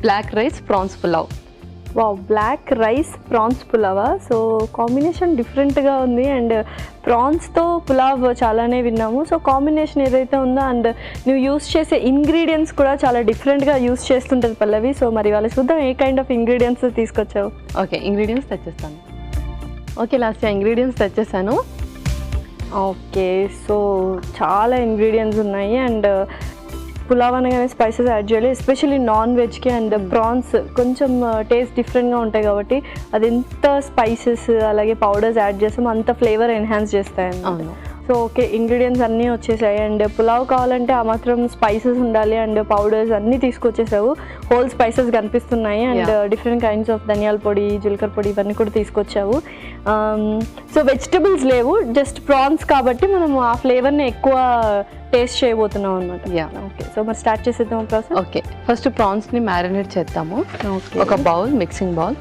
Black rice prawns pulao. Wow, black rice prawns పులావా? So combination డిఫరెంట్గా ఉంది అండ్ ప్రాన్స్తో పులావ్ చాలానే విన్నాము. సో కాంబినేషన్ ఏదైతే ఉందో అండ్ నువ్వు యూస్ చేసే ఇంగ్రీడియంట్స్ కూడా చాలా డిఫరెంట్గా యూస్ చేస్తుంటుంది పల్లవి. సో మరి వాళ్ళు చూద్దాం ఏ కైండ్ ఆఫ్ ఇంగ్రీడియంట్స్ తీసుకొచ్చావు. ఓకే, ఇంగ్రీడియంట్స్ తెచ్చేస్తాను. ఓకే, లాస్ట్ ఇంగ్రీడియంట్స్ తెచ్చేసాను. ఓకే, సో చాలా ఇంగ్రీడియంట్స్ ఉన్నాయి అండ్ పులావ్ అనగానే స్పైసెస్ యాడ్ చేయాలి, ఎస్పెషల్లీ నాన్ వెజ్కి. అండ్ ప్రాన్స్ కొంచెం టేస్ట్ డిఫరెంట్గా ఉంటాయి కాబట్టి అది ఎంత స్పైసెస్ అలాగే పౌడర్స్ యాడ్ చేస్తామో అంత ఫ్లేవర్ ఎన్హాన్స్ చేస్తాయి. సో ఓకే, ఇంగ్రీడియంట్స్ అన్నీ వచ్చేసాయి అండ్ పులావ్ కావాలంటే ఆ మాత్రం స్పైసెస్ ఉండాలి అండ్ పౌడర్స్ అన్నీ తీసుకొచ్చేసావు. హోల్ స్పైసెస్ కనిపిస్తున్నాయి అండ్ డిఫరెంట్ కైండ్స్ ఆఫ్ ధనియాల పొడి, జీలకర్ర పొడి ఇవన్నీ కూడా తీసుకొచ్చావు. సో వెజిటబుల్స్ లేవు, జస్ట్ ప్రాన్స్ కాబట్టి మనం ఆ ఫ్లేవర్ని ఎక్కువ టేస్ట్ చేయబోతున్నాం అనమాట. ఓకే, సో మరి స్టార్ట్ చేసేద్దాం ప్రాసెస్. ఓకే, ఫస్ట్ ప్రాన్స్ని మ్యారినేట్ చేద్దాము. ఒక బౌల్, మిక్సింగ్ బౌల్.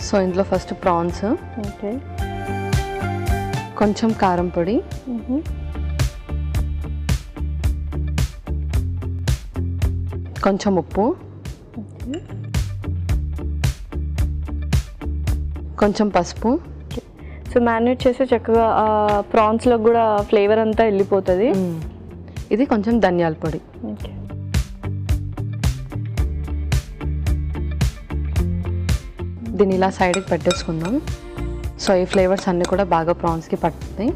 సో ఇందులో ఫస్ట్ ప్రాన్స్, ఓకే, కొంచెం కారం పొడి, కొంచెం ఉప్పు, కొంచెం పసుపు. సో మ్యారినేట్ చేస్తే చక్కగా ప్రాన్స్లో కూడా ఫ్లేవర్ అంతా వెళ్ళిపోతుంది. ఇది కొంచెం ధనియాల పొడి. ఓకే, దీన్ని ఇలా సైడ్కి పెట్టేసుకుందాం. సో ఈ ఫ్లేవర్స్ అన్నీ కూడా బాగా ప్రాన్స్కి పట్టుతాయి.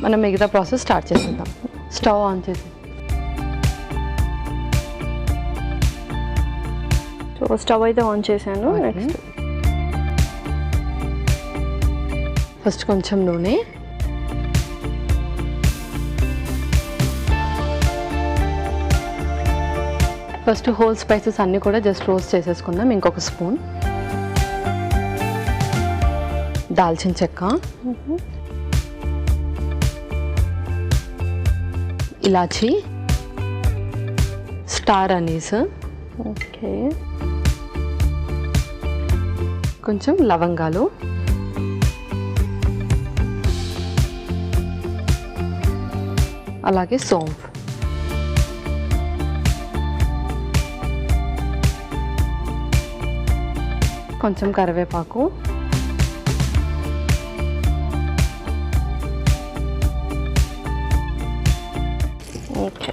మనం మిగతా ప్రాసెస్ స్టార్ట్ చేసేద్దాం. స్టవ్ ఆన్ చేసి సో స్టవ్ అయితే ఆన్ చేశాను. నెక్స్ట్ ఫస్ట్ కొంచెం నూనె, ఫస్ట్ హోల్ స్పైసెస్ అన్నీ కూడా జస్ట్ రోస్ట్ చేసేసుకుందాం. ఇంకొక స్పూన్ దాల్చిన చెక్క, ఇలాచి, స్టార్ అనీస్, ఓకే, కొంచెం లవంగాలు, అలాగే సోంఫ్, కొంచెం కరివేపాకు, ఓకే,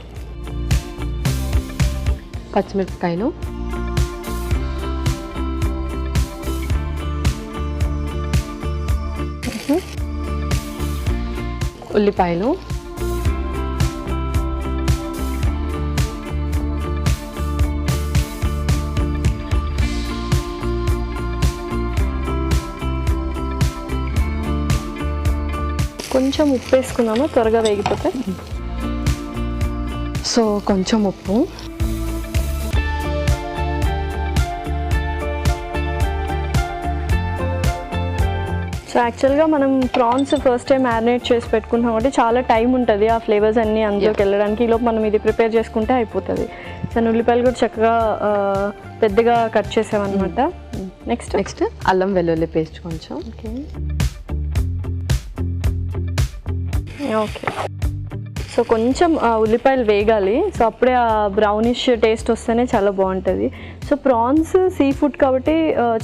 పచ్చిమిరపకాయలు, ఉల్లిపాయలు, కొంచెం ఉప్పు వేసుకున్నాము త్వరగా వేగిపోతాయి. సో కొంచెం ఉప్పు, సో యాక్చువల్గా మనం ప్రాన్స్ ఫస్ట్ టైం మ్యారినేట్ చేసి పెట్టుకుంటాం కాబట్టి చాలా టైం ఉంటుంది ఆ ఫ్లేవర్స్ అన్నీ అందులోకి వెళ్ళడానికి. ఈలోపు మనం ఇది ప్రిపేర్ చేసుకుంటే అయిపోతుంది. సో ఉల్లిపాయలు కూడా చక్కగా పెద్దగా కట్ చేసామన్నమాట. నెక్స్ట్ అల్లం వెల్లుల్లి పేస్ట్ కొంచెం. ఓకే, ఓకే, సో కొంచెం ఉల్లిపాయలు వేగాలి. సో అప్పుడే ఆ బ్రౌనిష్ టేస్ట్ వస్తేనే చాలా బాగుంటుంది. సో ప్రాన్స్ సీ ఫుడ్ కాబట్టి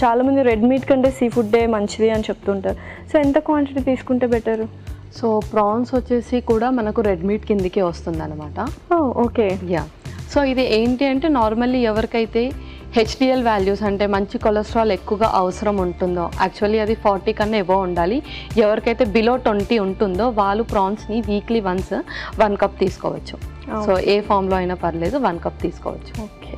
చాలామంది రెడ్ మీట్ కంటే సీ ఫుడ్డే మంచిది అని చెప్తుంటారు. సో ఎంత క్వాంటిటీ తీసుకుంటే బెటరు? సో ప్రాన్స్ వచ్చేసి కూడా మనకు రెడ్ మీట్ కిందికే వస్తుంది అనమాట. Okay, yeah. సో ఇది ఏంటి అంటే నార్మల్లీ ఎవరికైతే హెచ్డిఎల్ వాల్యూస్ అంటే మంచి కొలెస్ట్రాల్ ఎక్కువగా అవసరం ఉంటుందో, యాక్చువల్లీ అది 40 కన్నా ఎబో ఉండాలి. ఎవరికైతే బిలో 20 ఉంటుందో వాళ్ళు ప్రాన్స్ని వీక్లీ వన్స్ 1 కప్ తీసుకోవచ్చు. సో ఏ ఫామ్లో అయినా పర్లేదు 1 కప్ తీసుకోవచ్చు. ఓకే,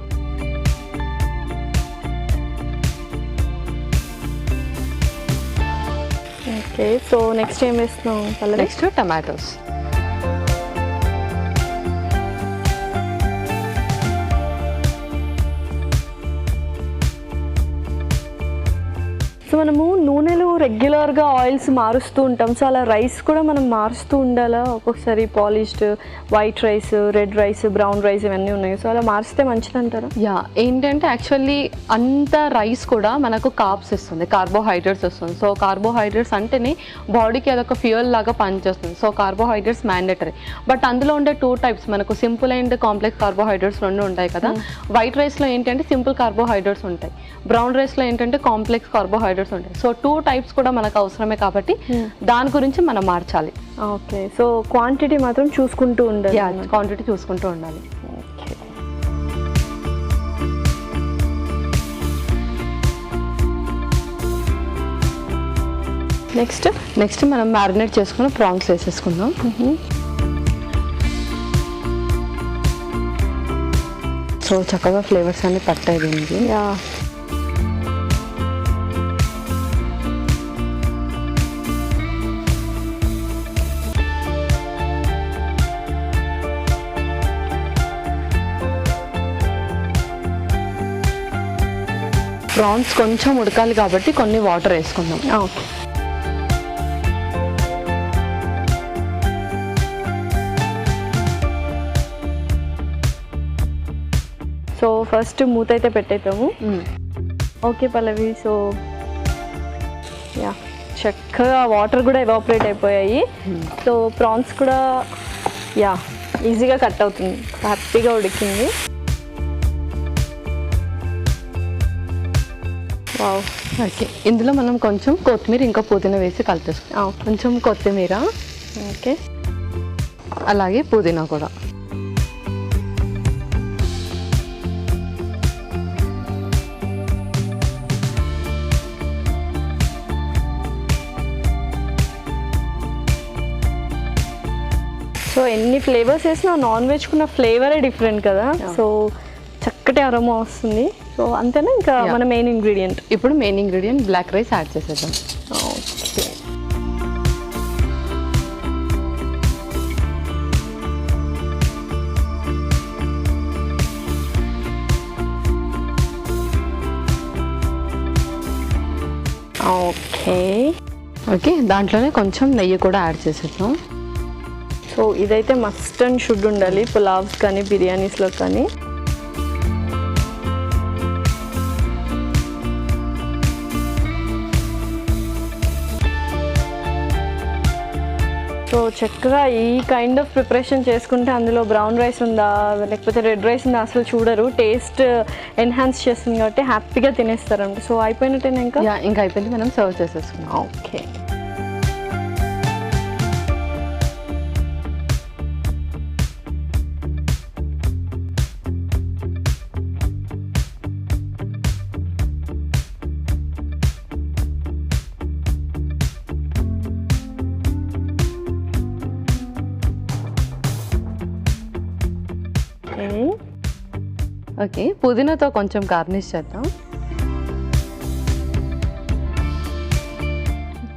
ఓకే, సో నెక్స్ట్ ఏం వేస్తున్నాం? Next tomatoes. సో మనము నూనెలు రెగ్యులర్గా ఆయిల్స్ మారుస్తూ ఉంటాం, సో అలా రైస్ కూడా మనం మారుస్తూ ఉండాలా? ఒక్కొక్కసారి polished white rice, red rice, brown rice ఇవన్నీ ఉన్నాయి, సో అలా మారిస్తే మంచిది అంటారా? యా, ఏంటంటే యాక్చువల్లీ అంత రైస్ కూడా మనకు కార్బ్స్ ఇస్తుంది, కార్బోహైడ్రేట్స్ వస్తుంది. సో కార్బోహైడ్రేట్స్ అంటేనే బాడీకి అదొక ఫ్యూయల్ లాగా పనిచేస్తుంది. So carbohydrates mandatory. బట్ అందులో ఉండే 2 టైప్స్, మనకు సింపుల్ అండ్ కాంప్లెక్స్ కార్బోహైడ్రేట్స్ 2 ఉంటాయి కదా. వైట్ రైస్లో ఏంటంటే సింపుల్ కార్బోహైడ్రేట్స్ ఉంటాయి, బ్రౌన్ రైస్లో ఏంటంటే కాంప్లెక్స్ కార్బోహైడ్రేట్స్ ఉంటాయి. సో 2 టైప్స్ కూడా మనకు అవసరమే కాబట్టి దాని గురించి మనం మార్చాలి. ఓకే, సో క్వాంటిటీ మాత్రం చూసుకుంటూ ఉండాలి. క్వాంటిటీ చూసుకుంటూ ఉండాలి. నెక్స్ట్ మనం మ్యారినేట్ చేసుకున్న ప్రాన్స్ వేసేసుకుందాం. సో చక్కగా ఫ్లేవర్స్ అన్ని పట్టాయి దీనికి. ప్రాన్స్ కొంచెం ఉడకాలి కాబట్టి కొన్ని వాటర్ వేసుకుందాం. ఓకే, సో ఫస్ట్ మూత అయితే పెట్టేద్దాము. ఓకే పల్లవి, సో చక్కగా వాటర్ కూడా ఎవాపరేట్ అయిపోయాయి. సో ప్రాన్స్ కూడా ఈజీగా కట్ అవుతుంది, హ్యాపీగా ఉడికింది. ఓకే, ఇందులో మనం కొంచెం కొత్తిమీర ఇంకా పుదీనా వేసి కలిపేసుకుంటాం. కొంచెం కొత్తిమీర, ఓకే, అలాగే పుదీనా కూడా. సో ఎన్ని ఫ్లేవర్స్ వేసినా నాన్ వెజ్ కున్న ఫ్లేవరే డిఫరెంట్ కదా. సో చక్కటి అరోమా వస్తుంది. సో అంతేనా, ఇంకా మన మెయిన్ ఇంగ్రీడియంట్? ఇప్పుడు main ingredient black rice add చేసేద్దాం. ఓకే ఓకే, దాంట్లోనే కొంచెం నెయ్యి కూడా యాడ్ చేసేద్దాం. సో ఇదైతే మస్ట్ అండ్ షుడ్ ఉండాలి పులావ్స్ కానీ బిర్యానీస్లో కానీ. సో చక్కగా ఈ కైండ్ ఆఫ్ ప్రిపరేషన్ చేసుకుంటే అందులో బ్రౌన్ రైస్ ఉందా లేకపోతే రెడ్ రైస్ ఉందా అసలు చూడరు, టేస్ట్ ఎన్హాన్స్ చేస్తుంది కాబట్టి హ్యాపీగా తినేస్తారంట. సో అయిపోయినట్టేనా? ఇంకా అయిపోయింది, మనం సర్వ్ చేసేసుకున్నాం. ఓకే, ఓకే, పుదీనాతో కొంచెం గార్నిష్ చేద్దాం.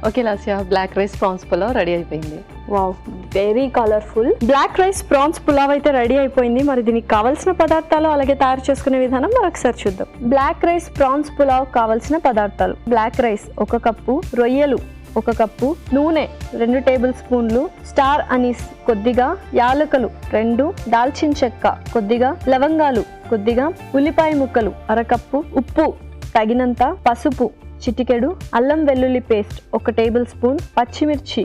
Okay Lasya, black rice prawns pulao ready అయిపోయింది. Wow, very colourful. Black rice prawns pulao అయితే రెడీ అయిపోయింది. మరి దీనికి కావాల్సిన పదార్థాలు అలాగే తయారు చేసుకునే విధానం మరొకసారి చూద్దాం. బ్లాక్ రైస్ ప్రాన్స్ పులావ్ కావాల్సిన పదార్థాలు: బ్లాక్ రైస్ 1 కప్పు, రొయ్యలు 1 కప్పు, నూనె 2 టేబుల్ స్పూన్లు, స్టార్ అనీస్ కొద్దిగా, యాలకులు 2, దాల్చిన చెక్క కొద్దిగా, లవంగాలు కొద్దిగా, ఉల్లిపాయ ముక్కలు 1/2 కప్పు, ఉప్పు తగినంత, పసుపు చిటికెడు, అల్లం వెల్లుల్లి పేస్ట్ 1 టేబుల్ స్పూన్, పచ్చిమిర్చి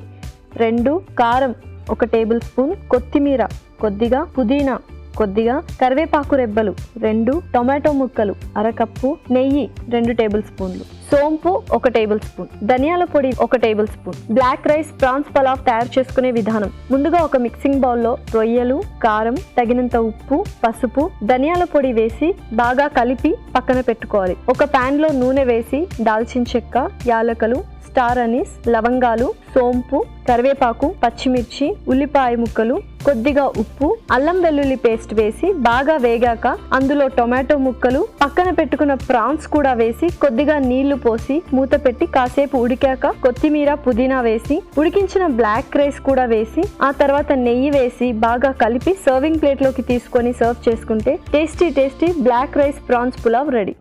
2, కారం 1 టేబుల్ స్పూన్, కొత్తిమీర కొద్దిగా, పుదీనా కొద్దిగా, కరివేపాకు రెబ్బలు 2, టొమాటో ముక్కలు 1/2 కప్పు, నెయ్యి 2 టేబుల్ స్పూన్లు, సోంపు 1 టేబుల్ స్పూన్, ధనియాల పొడి 1 tablespoon. Black rice prawns pulao తయారు చేసుకునే విధానం: ముందుగా ఒక మిక్సింగ్ బౌల్లో రొయ్యలు, కారం, తగినంత ఉప్పు, పసుపు, ధనియాల పొడి వేసి బాగా కలిపి పక్కన పెట్టుకోవాలి. ఒక ప్యాన్ లో నూనె వేసి దాల్చిన చెక్క, యాలకులు, స్టార్ అనీస్, లవంగాలు, సోంపు, కరివేపాకు, పచ్చిమిర్చి, ఉల్లిపాయ ముక్కలు, కొద్దిగా ఉప్పు, అల్లం వెల్లుల్లి పేస్ట్ వేసి బాగా వేగాక అందులో టొమాటో ముక్కలు, పక్కన పెట్టుకున్న ప్రాన్స్ కూడా వేసి కొద్దిగా నీళ్లు పోసి మూత పెట్టి కాసేపు ఉడికాక కొత్తిమీర, పుదీనా వేసి ఉడికించిన బ్లాక్ రైస్ కూడా వేసి ఆ తర్వాత నెయ్యి వేసి బాగా కలిపి సర్వింగ్ ప్లేట్ లోకి తీసుకొని సర్వ్ చేసుకుంటే tasty black rice prawns pulao ready.